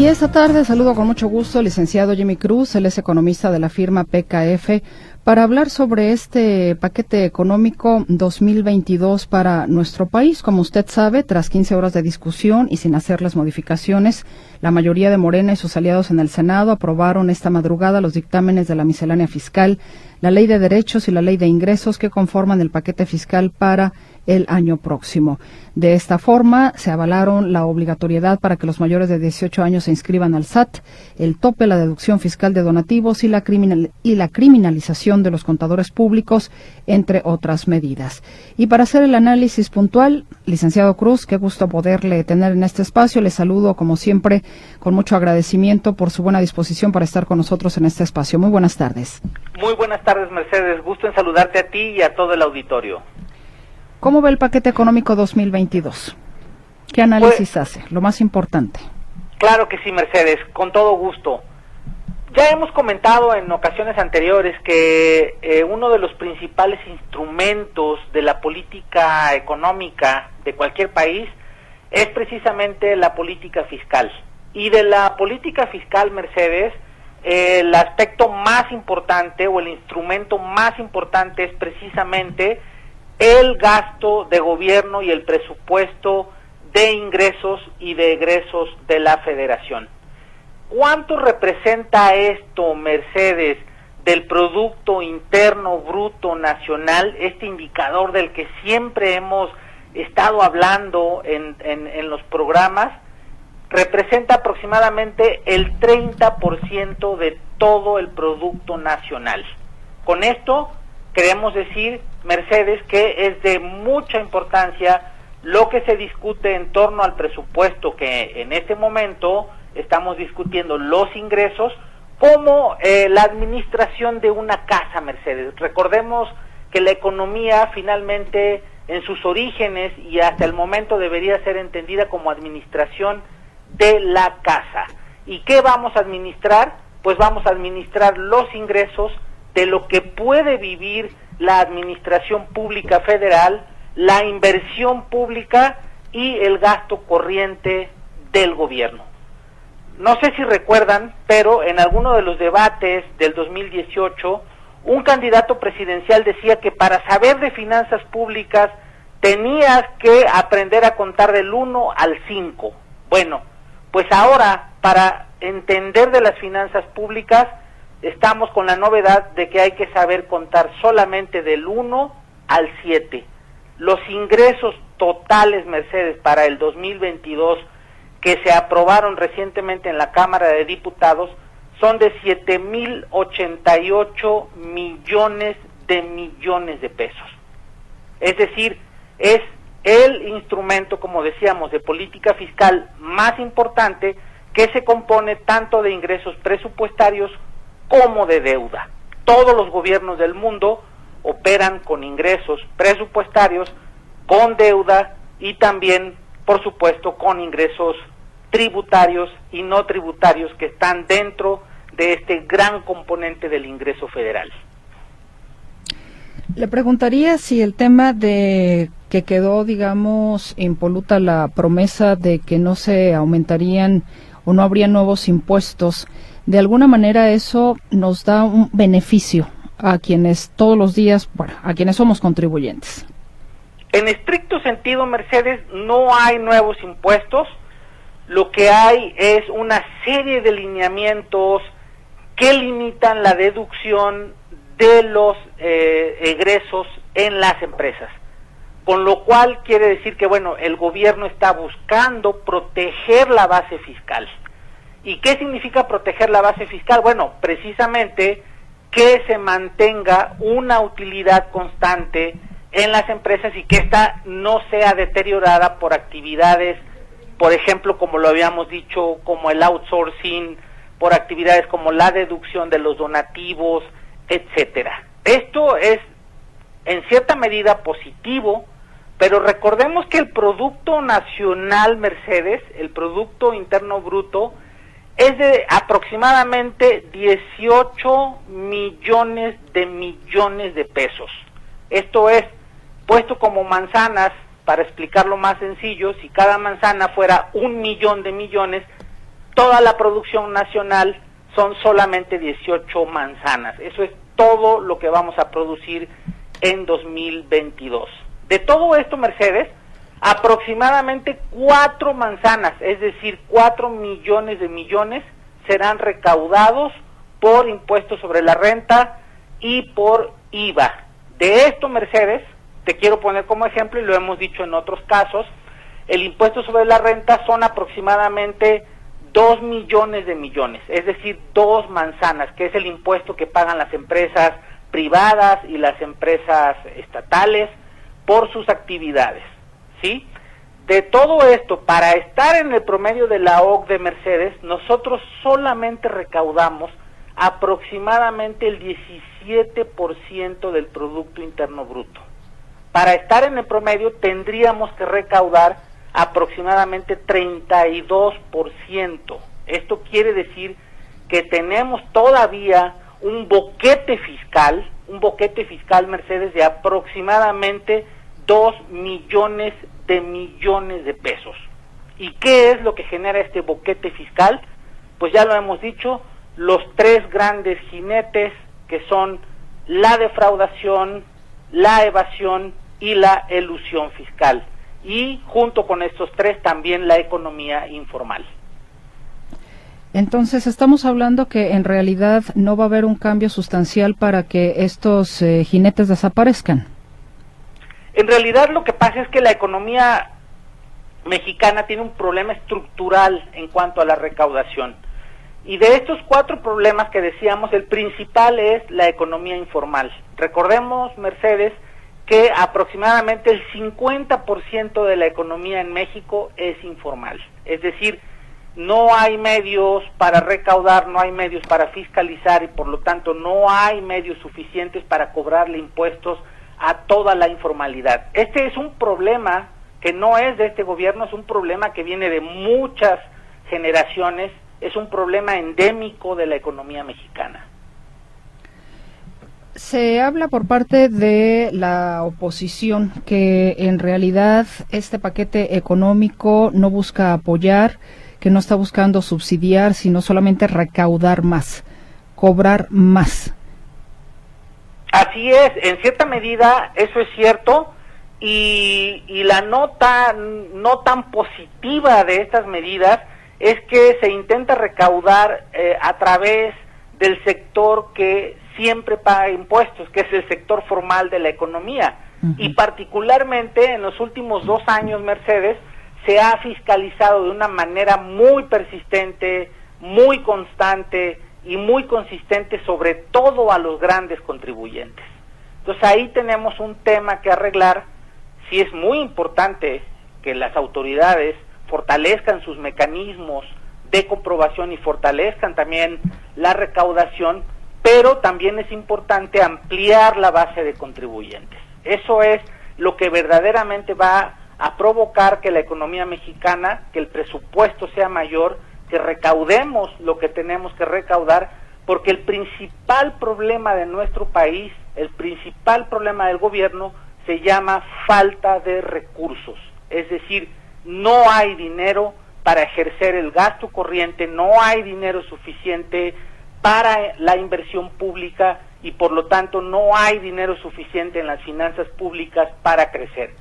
Y esta tarde saludo con mucho gusto al licenciado Jimmy Cruz, él es economista de la firma PKF, para hablar sobre este paquete económico 2022 para nuestro país. Como usted sabe, tras 15 horas de discusión y sin hacer las modificaciones, la mayoría de Morena y sus aliados en el Senado aprobaron esta madrugada los dictámenes de la miscelánea fiscal, la ley de derechos y la ley de ingresos que conforman el paquete fiscal para el año próximo. De esta forma, se avalaron la obligatoriedad para que los mayores de 18 años se inscriban al SAT, el tope, la deducción fiscal de donativos y la criminalización de los contadores públicos, entre otras medidas. Y para hacer el análisis puntual, licenciado Cruz, qué gusto poderle tener en este espacio. Le saludo, como siempre, con mucho agradecimiento por su buena disposición para estar con nosotros en este espacio. Muy buenas tardes. Muy buenas tardes, Mercedes. Gusto en saludarte a ti y a todo el auditorio. ¿Cómo ve el paquete económico 2022? ¿Qué análisis hace? Lo más importante. Claro que sí, Mercedes, con todo gusto. Ya hemos comentado en ocasiones anteriores que uno de los principales instrumentos de la política económica de cualquier país es precisamente la política fiscal. Y de la política fiscal, Mercedes, el aspecto más importante o el instrumento más importante es precisamente el gasto de gobierno y el presupuesto de ingresos y de egresos de la Federación. ¿Cuánto representa esto, Mercedes, del Producto Interno Bruto Nacional, este indicador del que siempre hemos estado hablando en los programas? Representa aproximadamente el 30% de todo el Producto Nacional. Con esto queremos decir, Mercedes, que es de mucha importancia lo que se discute en torno al presupuesto, que en este momento estamos discutiendo los ingresos, como la administración de una casa, Mercedes. Recordemos que la economía finalmente en sus orígenes y hasta el momento debería ser entendida como administración de la casa. ¿Y qué vamos a administrar? Pues vamos a administrar los ingresos de lo que puede vivir la administración pública federal, la inversión pública y el gasto corriente del gobierno. No sé si recuerdan, pero en alguno de los debates del 2018, un candidato presidencial decía que para saber de finanzas públicas tenías que aprender a contar del 1 al 5. Bueno, pues ahora, para entender de las finanzas públicas, estamos con la novedad de que hay que saber contar solamente del 1 al 7. Los ingresos totales, Mercedes, para el 2022, que se aprobaron recientemente en la Cámara de Diputados, son de 7,088 millones de pesos. Es decir, es el instrumento, como decíamos, de política fiscal más importante, que se compone tanto de ingresos presupuestarios como de deuda. Todos los gobiernos del mundo operan con ingresos presupuestarios, con deuda y también, por supuesto, con ingresos tributarios y no tributarios que están dentro de este gran componente del ingreso federal. Le preguntaría si el tema de que quedó, digamos, impoluta la promesa de que no se aumentarían o no habría nuevos impuestos, de alguna manera eso nos da un beneficio a quienes todos los días, bueno, a quienes somos contribuyentes. En estricto sentido, Mercedes, no hay nuevos impuestos. Lo que hay es una serie de lineamientos que limitan la deducción de los egresos en las empresas. Con lo cual quiere decir que, bueno, el gobierno está buscando proteger la base fiscal. ¿Y qué significa proteger la base fiscal? Bueno, precisamente que se mantenga una utilidad constante en las empresas y que ésta no sea deteriorada por actividades, por ejemplo, como lo habíamos dicho, como el outsourcing, por actividades como la deducción de los donativos, etcétera. Esto es en cierta medida positivo, pero recordemos que el Producto Nacional, Mercedes, el Producto Interno Bruto, es de aproximadamente 18 millones de pesos. Esto es, puesto como manzanas, para explicarlo más sencillo, si cada manzana fuera 1 millón de millones, toda la producción nacional son solamente 18 manzanas. Eso es todo lo que vamos a producir en 2022. De todo esto, Mercedes, aproximadamente 4 manzanas, es decir, 4 millones de millones, serán recaudados por impuestos sobre la renta y por IVA. De esto, Mercedes, te quiero poner como ejemplo, y lo hemos dicho en otros casos, el impuesto sobre la renta son aproximadamente 2 millones de millones, es decir, 2 manzanas, que es el impuesto que pagan las empresas privadas y las empresas estatales por sus actividades, ¿sí? De todo esto, para estar en el promedio de la OCDE, Mercedes, nosotros solamente recaudamos aproximadamente el 17% del Producto Interno Bruto. Para estar en el promedio tendríamos que recaudar aproximadamente 32%. Esto quiere decir que tenemos todavía un boquete fiscal, Mercedes, de aproximadamente 2 millones de pesos. ¿Y qué es lo que genera este boquete fiscal? Pues ya lo hemos dicho, los 3 grandes jinetes, que son la defraudación, la evasión y la elusión fiscal. Y junto con estos 3 también la economía informal. Entonces estamos hablando que en realidad no va a haber un cambio sustancial para que estos jinetes desaparezcan. En realidad lo que pasa es que la economía mexicana tiene un problema estructural en cuanto a la recaudación. Y de estos 4 problemas que decíamos, el principal es la economía informal. Recordemos, Mercedes, que aproximadamente el 50% de la economía en México es informal. Es decir, no hay medios para recaudar, no hay medios para fiscalizar y por lo tanto no hay medios suficientes para cobrarle impuestos a toda la informalidad. Este es un problema que no es de este gobierno, es un problema que viene de muchas generaciones, es un problema endémico de la economía mexicana. Se habla por parte de la oposición que en realidad este paquete económico no busca apoyar, que no está buscando subsidiar, sino solamente recaudar más, cobrar más. Así es, en cierta medida eso es cierto, y la nota no tan positiva de estas medidas es que se intenta recaudar a través del sector que siempre paga impuestos, que es el sector formal de la economía. Uh-huh. Y particularmente en los últimos 2 años, Mercedes, se ha fiscalizado de una manera muy persistente, muy constante y muy consistente, sobre todo a los grandes contribuyentes. Entonces ahí tenemos un tema que arreglar. Sí es muy importante que las autoridades fortalezcan sus mecanismos de comprobación y fortalezcan también la recaudación, pero también es importante ampliar la base de contribuyentes. Eso es lo que verdaderamente va a provocar que la economía mexicana, que el presupuesto sea mayor, que recaudemos lo que tenemos que recaudar, porque el principal problema de nuestro país, el principal problema del gobierno, se llama falta de recursos. Es decir, no hay dinero para ejercer el gasto corriente, no hay dinero suficiente para la inversión pública y por lo tanto no hay dinero suficiente en las finanzas públicas para crecer.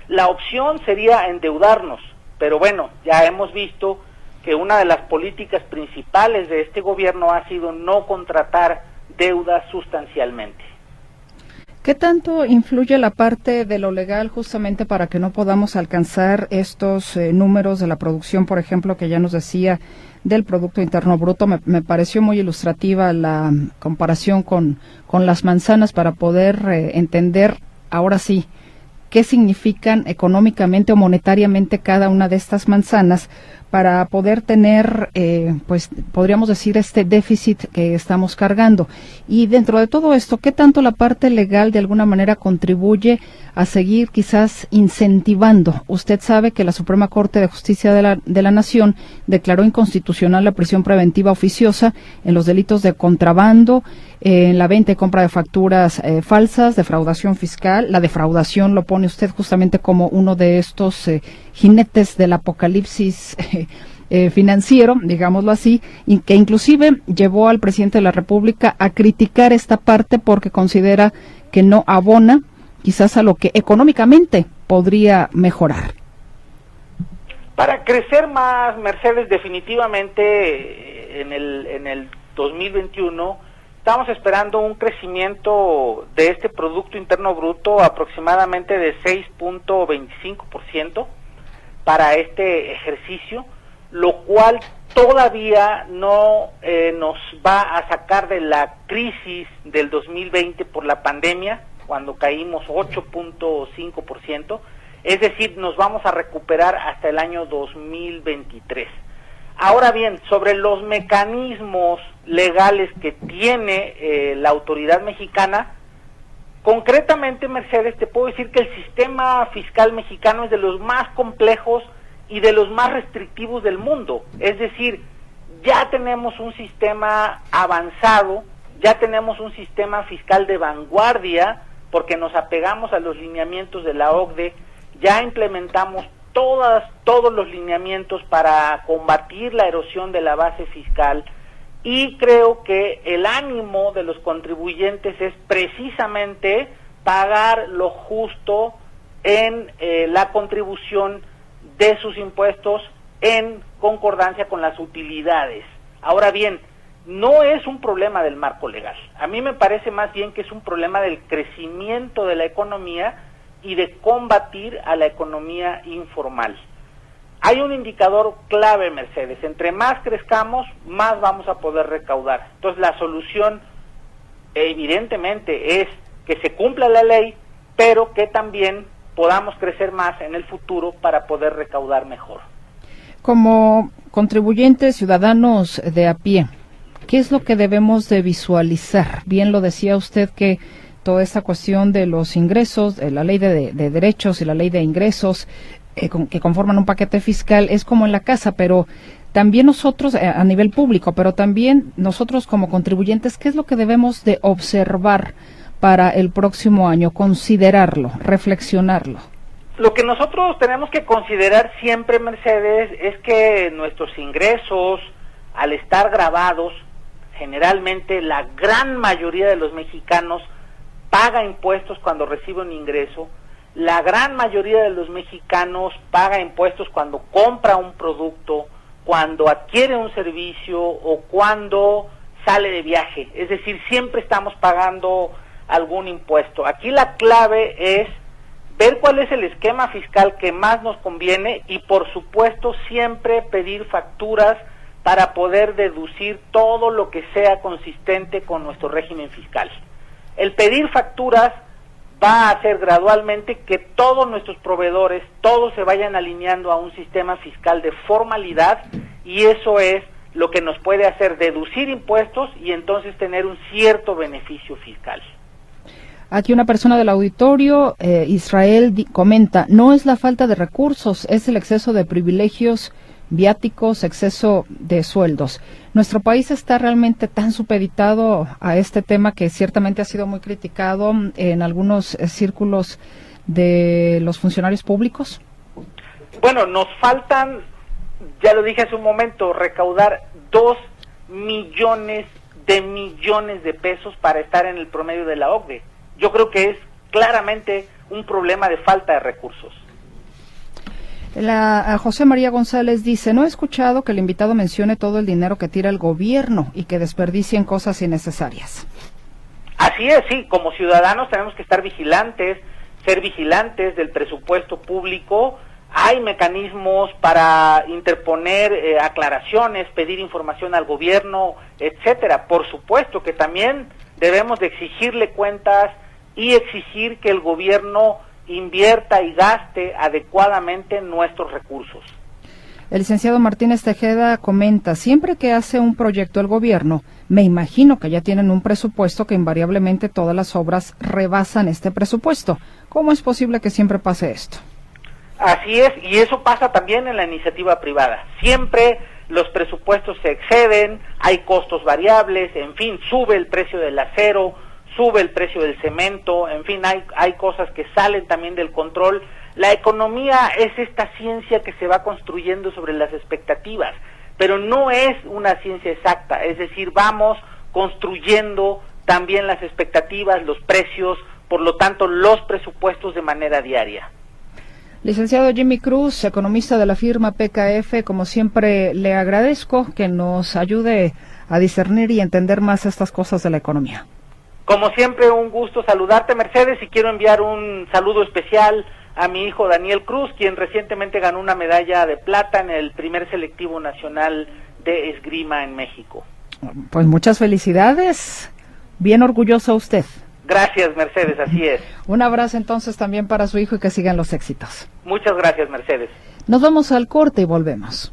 La opción sería endeudarnos, pero bueno, ya hemos visto que una de las políticas principales de este gobierno ha sido no contratar deuda sustancialmente. ¿Qué tanto influye la parte de lo legal justamente para que no podamos alcanzar estos números de la producción, por ejemplo, que ya nos decía del Producto Interno Bruto? Me pareció muy ilustrativa la comparación con las manzanas para poder entender ahora sí qué significan económicamente o monetariamente cada una de estas manzanas para poder tener, pues podríamos decir, este déficit que estamos cargando. Y dentro de todo esto, ¿qué tanto la parte legal de alguna manera contribuye a seguir quizás incentivando? Usted sabe que la Suprema Corte de Justicia de la Nación declaró inconstitucional la prisión preventiva oficiosa en los delitos de contrabando, en la venta y compra de facturas falsas, defraudación fiscal. La defraudación lo pone usted justamente como uno de estos jinetes del apocalipsis financiero, digámoslo así, y que inclusive llevó al presidente de la República a criticar esta parte porque considera que no abona quizás a lo que económicamente podría mejorar. Para crecer más, Mercedes, definitivamente en el 2021 estamos esperando un crecimiento de este Producto Interno Bruto aproximadamente de 6.25% para este ejercicio, lo cual todavía no nos va a sacar de la crisis del 2020 por la pandemia, cuando caímos 8.5%, es decir, nos vamos a recuperar hasta el año 2023. Ahora bien, sobre los mecanismos legales que tiene la autoridad mexicana, concretamente, Mercedes, te puedo decir que el sistema fiscal mexicano es de los más complejos y de los más restrictivos del mundo. Es decir, ya tenemos un sistema avanzado, ya tenemos un sistema fiscal de vanguardia, porque nos apegamos a los lineamientos de la OCDE, ya implementamos todos los lineamientos para combatir la erosión de la base fiscal, y creo que el ánimo de los contribuyentes es precisamente pagar lo justo en la contribución de sus impuestos en concordancia con las utilidades. Ahora bien, no es un problema del marco legal. A mí me parece más bien que es un problema del crecimiento de la economía y de combatir a la economía informal. Hay un indicador clave, Mercedes: entre más crezcamos, más vamos a poder recaudar. Entonces la solución evidentemente es que se cumpla la ley, pero que también podamos crecer más en el futuro para poder recaudar mejor. Como contribuyentes, ciudadanos de a pie, ¿qué es lo que debemos de visualizar? Bien lo decía usted que toda esta cuestión de los ingresos, la ley de derechos y la ley de ingresos que conforman un paquete fiscal es como en la casa, pero también nosotros a nivel público, pero también nosotros como contribuyentes, ¿qué es lo que debemos de observar para el próximo año? Considerarlo, reflexionarlo. Lo que nosotros tenemos que considerar siempre, Mercedes, es que nuestros ingresos, al estar grabados, generalmente la gran mayoría de los mexicanos paga impuestos cuando recibe un ingreso, la gran mayoría de los mexicanos paga impuestos cuando compra un producto, cuando adquiere un servicio o cuando sale de viaje. Es decir, siempre estamos pagando algún impuesto. Aquí la clave es ver cuál es el esquema fiscal que más nos conviene y, por supuesto, siempre pedir facturas para poder deducir todo lo que sea consistente con nuestro régimen fiscal. El pedir facturas va a hacer gradualmente que todos nuestros proveedores, todos se vayan alineando a un sistema fiscal de formalidad, y eso es lo que nos puede hacer deducir impuestos y entonces tener un cierto beneficio fiscal. Aquí una persona del auditorio, Israel, comenta, no es la falta de recursos, es el exceso de privilegios, viáticos, exceso de sueldos. Nuestro país está realmente tan supeditado a este tema que ciertamente ha sido muy criticado en algunos círculos de los funcionarios públicos. Bueno, nos faltan, ya lo dije hace un momento, recaudar 2 millones de pesos para estar en el promedio de la OCDE. Yo creo que es claramente un problema de falta de recursos. José María González dice, no he escuchado que el invitado mencione todo el dinero que tira el gobierno y que desperdicien cosas innecesarias. Así es, sí, como ciudadanos tenemos que estar vigilantes, ser vigilantes del presupuesto público. Hay mecanismos para interponer aclaraciones, pedir información al gobierno, etcétera. Por supuesto que también debemos de exigirle cuentas y exigir que el gobierno invierta y gaste adecuadamente nuestros recursos. El licenciado Martínez Tejeda comenta, siempre que hace un proyecto el gobierno, me imagino que ya tienen un presupuesto que invariablemente todas las obras rebasan este presupuesto. ¿Cómo es posible que siempre pase esto? Así es, y eso pasa también en la iniciativa privada. Siempre los presupuestos se exceden, hay costos variables, en fin, sube el precio del acero, sube el precio del cemento, en fin, hay cosas que salen también del control. La economía es esta ciencia que se va construyendo sobre las expectativas, pero no es una ciencia exacta, es decir, vamos construyendo también las expectativas, los precios, por lo tanto los presupuestos de manera diaria. Licenciado Jimmy Cruz, economista de la firma PKF, como siempre le agradezco que nos ayude a discernir y entender más estas cosas de la economía. Como siempre, un gusto saludarte, Mercedes, y quiero enviar un saludo especial a mi hijo Daniel Cruz, quien recientemente ganó una medalla de plata en el primer selectivo nacional de esgrima en México. Pues muchas felicidades, bien orgulloso usted. Gracias, Mercedes, así es. Un abrazo entonces también para su hijo y que sigan los éxitos. Muchas gracias, Mercedes. Nos vamos al corte y volvemos.